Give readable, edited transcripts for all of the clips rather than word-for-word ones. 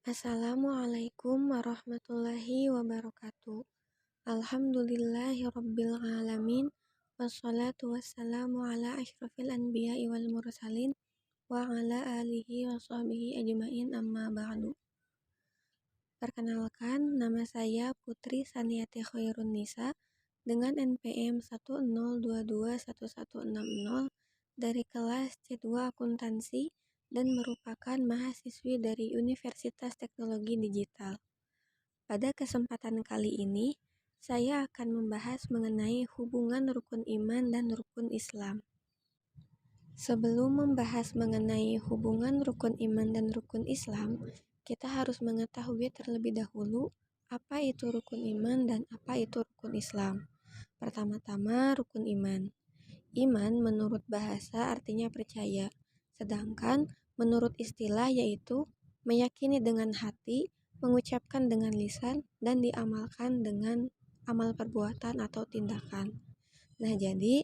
Assalamualaikum warahmatullahi wabarakatuh. Alhamdulillahirabbil alamin. Wassalatu wassalamu ala asyrofil anbiya'i wal mursalin wa ala alihi wa sahbihi ajmain amma ba'du. Perkenalkan, nama saya Putri Saniati Khairun Nisa dengan NPM 102211160 dari kelas C2 Akuntansi dan merupakan mahasiswi dari Universitas Teknologi Digital. Pada kesempatan kali ini, saya akan membahas mengenai hubungan rukun iman dan rukun Islam. Sebelum membahas mengenai hubungan rukun iman dan rukun Islam, kita harus mengetahui terlebih dahulu apa itu rukun iman dan apa itu rukun Islam. Pertama-tama, rukun iman. Iman menurut bahasa artinya percaya, sedangkan menurut istilah yaitu meyakini dengan hati, mengucapkan dengan lisan, dan diamalkan dengan amal perbuatan atau tindakan. Nah, jadi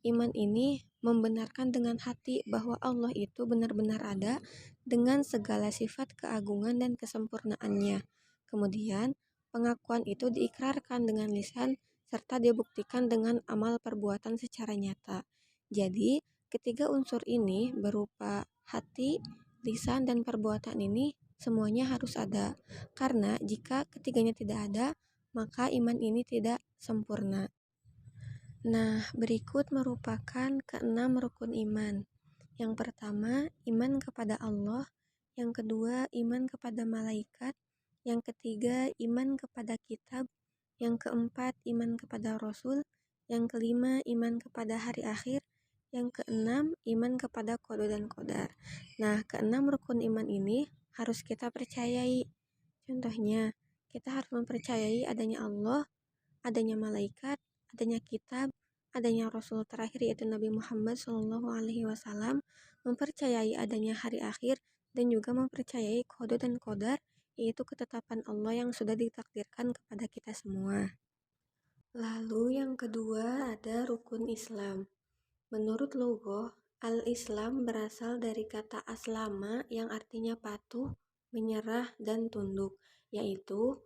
iman ini membenarkan dengan hati bahwa Allah itu benar-benar ada dengan segala sifat keagungan dan kesempurnaannya. Kemudian, pengakuan itu diikrarkan dengan lisan serta dibuktikan dengan amal perbuatan secara nyata. Jadi, ketiga unsur ini berupa hati, lisan, dan perbuatan ini semuanya harus ada. Karena jika ketiganya tidak ada, maka iman ini tidak sempurna. Nah, berikut merupakan keenam rukun iman. Yang pertama, iman kepada Allah. Yang kedua, iman kepada malaikat. Yang ketiga, iman kepada kitab. Yang keempat, iman kepada Rasul. Yang kelima, iman kepada hari akhir. Yang keenam, iman kepada qada dan qadar. Nah, keenam rukun iman ini harus kita percayai. Contohnya, kita harus mempercayai adanya Allah, adanya malaikat, adanya kitab, adanya Rasul terakhir yaitu Nabi Muhammad SAW, mempercayai adanya hari akhir, dan juga mempercayai qada dan qadar, yaitu ketetapan Allah yang sudah ditakdirkan kepada kita semua. Lalu yang kedua ada rukun Islam. Menurut logo, al-Islam berasal dari kata aslama yang artinya patuh, menyerah, dan tunduk, yaitu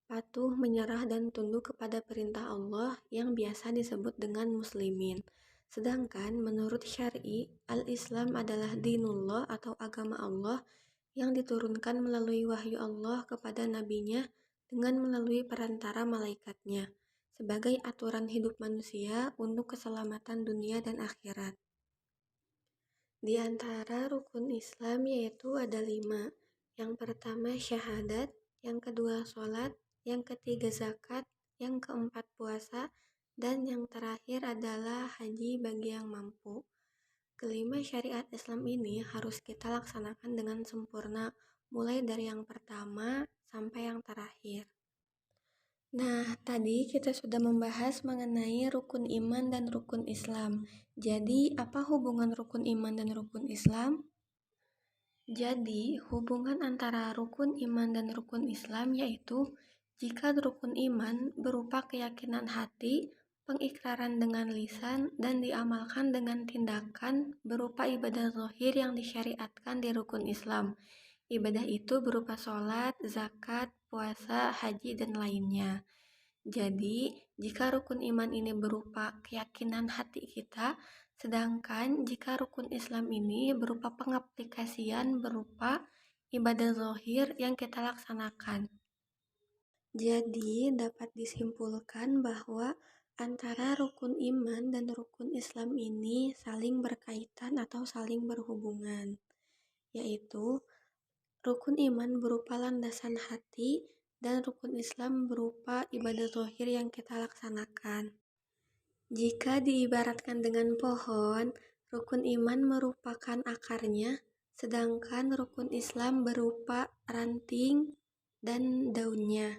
patuh, menyerah, dan tunduk kepada perintah Allah yang biasa disebut dengan muslimin. Sedangkan menurut syar'i, al-Islam adalah dinullah atau agama Allah yang diturunkan melalui wahyu Allah kepada nabinya dengan melalui perantara malaikatnya sebagai aturan hidup manusia untuk keselamatan dunia dan akhirat. Di antara rukun Islam yaitu ada 5. Yang pertama syahadat, yang kedua sholat, yang ketiga zakat, yang keempat puasa, dan yang terakhir adalah haji bagi yang mampu. Kelima syariat Islam ini harus kita laksanakan dengan sempurna, mulai dari yang pertama sampai yang terakhir. Nah, tadi kita sudah membahas mengenai rukun iman dan rukun Islam. Jadi, apa hubungan rukun iman dan rukun Islam? Jadi, hubungan antara rukun iman dan rukun Islam yaitu jika rukun iman berupa keyakinan hati, pengikraran dengan lisan, dan diamalkan dengan tindakan berupa ibadah zahir yang disyariatkan di rukun Islam. Ibadah itu berupa sholat, zakat, puasa, haji, dan lainnya. Jadi, jika rukun iman ini berupa keyakinan hati kita, sedangkan jika rukun Islam ini berupa pengaplikasian berupa ibadah zahir yang kita laksanakan. Jadi, dapat disimpulkan bahwa antara rukun iman dan rukun Islam ini saling berkaitan atau saling berhubungan, yaitu rukun iman berupa landasan hati dan rukun Islam berupa ibadah zahir yang kita laksanakan. Jika diibaratkan dengan pohon, rukun iman merupakan akarnya, sedangkan rukun Islam berupa ranting dan daunnya.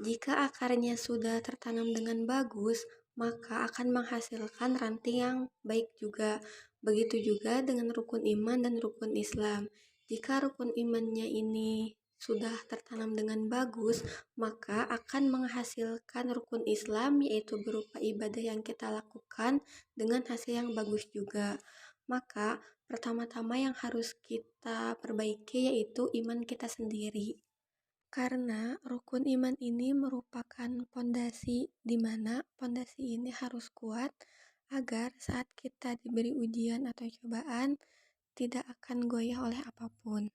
Jika akarnya sudah tertanam dengan bagus, maka akan menghasilkan ranting yang baik juga. Begitu juga dengan rukun iman dan rukun Islam. Jika rukun imannya ini sudah tertanam dengan bagus, maka akan menghasilkan rukun Islam yaitu berupa ibadah yang kita lakukan dengan hasil yang bagus juga. Maka, pertama-tama yang harus kita perbaiki yaitu iman kita sendiri. Karena rukun iman ini merupakan pondasi di mana pondasi ini harus kuat agar saat kita diberi ujian atau cobaan tidak akan goyah oleh apapun.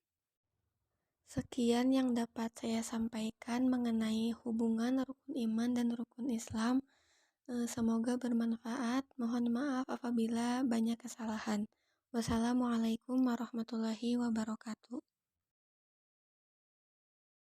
Sekian yang dapat saya sampaikan mengenai hubungan rukun iman dan rukun Islam. Semoga bermanfaat. Mohon maaf apabila banyak kesalahan. Wassalamualaikum warahmatullahi wabarakatuh.